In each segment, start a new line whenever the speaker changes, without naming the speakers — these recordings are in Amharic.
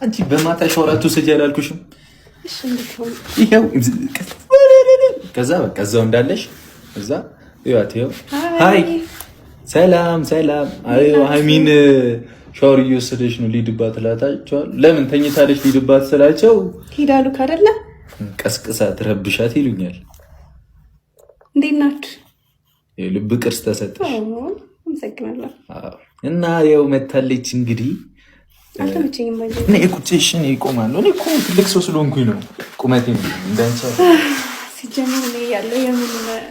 አንቺ በማታ ሻወራቱ ሰጂ አላልኩሽም?
እሺ እንደው
ይሄው ከዛ በቃ እዛው እንዳለሽ እዛ ይዋቴው ሃይ ሰላም ሰላም አይ ሃይሚን ሻወር እየወሰደች ነው ሊድባት ላታቸዋል። ለምን ተኝታለች ሊድባት ስላቸው
ሄዳሉ ካደለ
ቀስቅሳ ትረብሻት ይሉኛል።
እንዴት ናችሁ?
የልብ ቅርስ ተሰጠሽ።
አመሰግናለሁ።
እና ያው መታለች እንግዲህ
አልተመቸኝም ማለት
ነው። እኔ ቁጭሽን ይቆማለሁ። እኔ እኮ ትልቅ ሰው ስለሆንኩኝ ነው ቁመቴ ነው እንዳንቺ
ሲጀምር እኔ ያለው የምን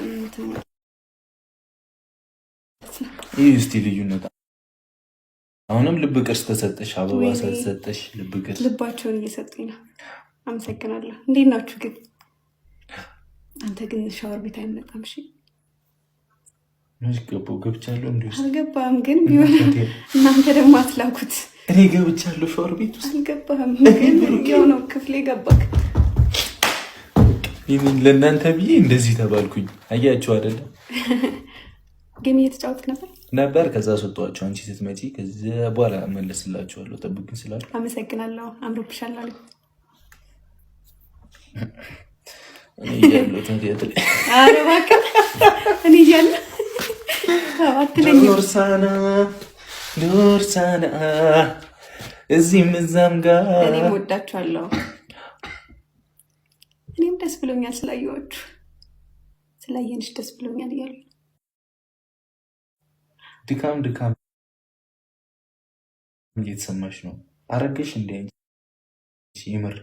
እንትን
ይህ እስቲ ልዩነት አሁንም ልብ ቅርስ ተሰጠሽ፣ አበባ ተሰጠሽ። ልብ ቅርስ
ልባቸውን እየሰጡኝ ነው። አመሰግናለሁ። እንዴት ናችሁ ግን? አንተ ግን ሻወር ቤት አይመጣም? እሺ
ገባሁ ገብቻለሁ። እንዴ
አልገባህም? ግን ቢሆን እናንተ ደግሞ አትላኩት።
እኔ ገብቻለሁ ሻወር ቤት ውስጥ
አልገባህም? ግን ያው ነው ክፍሌ ገባክ።
ይሄን ለእናንተ ብዬ እንደዚህ ተባልኩኝ። አያችሁ አይደለ?
ጌም እየተጫወትክ
ነበር። ከዛ ሰጧቸው አንቺ ስትመጪ ከዚህ በኋላ መለስላችኋለሁ ጠብቁኝ ስላልኩ
አመሰግናለሁ። አምሮብሻል አለ
እኔ ያለው ተንቴ
አረ እባክህ እኔ ያለው አትለኝ።
ዶርሳና እዚህም እዛም ጋር
እኔም ወዳችኋለሁ። እኔም ደስ ብሎኛል ስላየኋችሁ፣ ስላየንሽ ደስ ብሎኛል እያሉ
ድካም እየተሰማሽ ነው። አረገሽ እንዴ? ይምር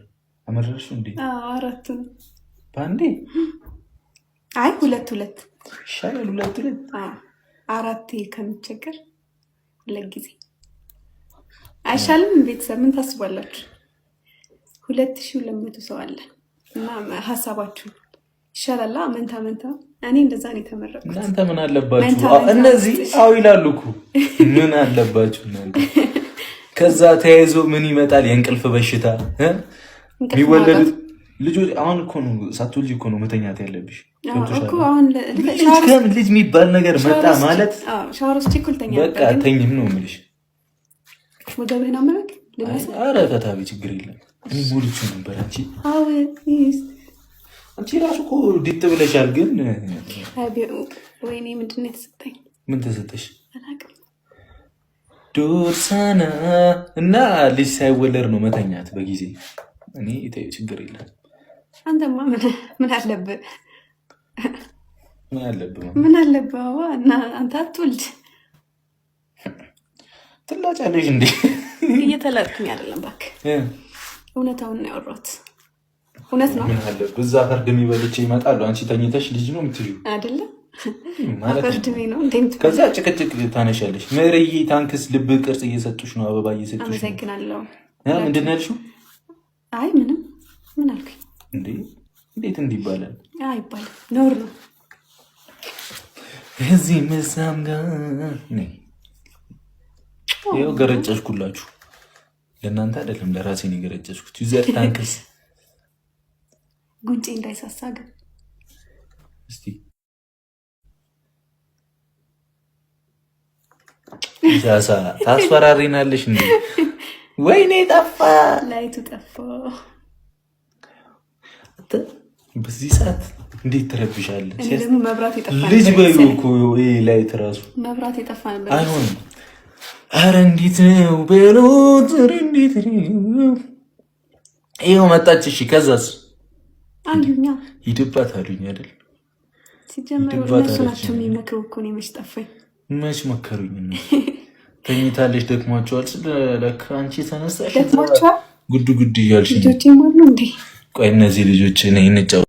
አመረርሽ እንዴ?
አራት
ባንዴ?
አይ ሁለት
ይሻላል። ሁለት
አራት ከምቸገር ሁለት ጊዜ አይሻልም? ቤተሰብ ምን ታስባላችሁ? 2200 ሰው አለ እና ሀሳባችሁ ይሻላል። መንታ እኔ እንደዛ ነው የተመረጥኩት።
እናንተ ምን አለባችሁ? እነዚህ አው ይላሉ እኮ ምን አለባችሁ እናንተ? ከዛ ተያይዞ ምን ይመጣል? የእንቅልፍ በሽታ የሚወለዱት ልጆች። አሁን እኮ ነው ሳትወልጂ እኮ ነው መተኛት ያለብሽ
እኮ። አሁን
ልጅ የሚባል ነገር መጣ ማለት
ሻወር ውስጥ ይኩልተኛ
በቃ ተኝም ነው የምልሽ።
ወገብህን አመረክ ለምን?
ኧረ ፈታቢ ችግር የለም። እኔ ሞልቼ ነበር። አንቺ ራሱ እኮ ዲት ብለሻል። ግን
ወይኔ ምንድን ነው የተሰጠኝ?
ምን ተሰጠሽ? ዶርሳና እና ልጅ ሳይወለድ ነው መተኛት በጊዜ። እኔ ችግር የለም።
አንተማ ምን አለብህ?
ምን
አለብህ? እና አንተ አትወልድ
ትላጫለሽ እንዴ?
እየተላጥኩኝ አይደለም እባክህ፣ እውነታውን ነው ያወራሁት። እውነት ነው።
ምን አለብህ? እዛ ፈርድሜ በልቼ ይመጣሉ። አንቺ ተኝተሽ ልጅ ነው የምትይው
አይደለ?
ማለት
ፈርድሜ ነው እንዴት?
ከዛ ጭቅጭቅ ታነሻለሽ። ምርዬ ታንክስ ልብ ቅርጽ እየሰጡሽ ነው፣ አበባ እየሰጡሽ ነው።
አመሰግናለሁ።
ምንድን ነው ያልሽው?
አይ ምንም። ምን አልኩኝ
እንዴ? እንዴት እንዲህ ይባላል?
አይባልም፣ ነውር ነው።
እዚህ መሳም ጋር ነኝ። ይኸው ገረጨሽኩላችሁ። ለእናንተ አይደለም ለራሴ ነው የገረጨሽኩት። ዩዘር ታንክስ።
ጉንጬ እንዳይሳሳ ግን
እስቲ ጃሳ ታስፈራሪናለሽ እንዴ? ወይኔ ጠፋ፣
ላይቱ ጠፋ።
በዚህ ሰዓት እንዴት ትረብሻለች?
ደግሞ መብራት የጠፋ
ልጅ በዩ እኮ ላይት ራሱ
መብራት የጠፋ ነበር።
አይሆንም። ኧረ እንዴት ነው በሉት። እንዴት ነው? ይኸው መጣች። እሺ ከዛስ?
አዩኛ
ሂድባት አሉኝ አይደል?
ሲጀመር እነሱ ናቸው የሚመክሩ እኮ። እኔ መች ጠፋኝ?
መች መከሩኝ? ተኝታለች፣ ደክሟቸዋል። ስለለካ አንቺ ተነሳሽ
ደክሟቸዋል።
ጉድ እያልሽ
ልጆቼም አሉ እንዴ?
ቆይ እነዚህ ልጆች እኔ እንጫወት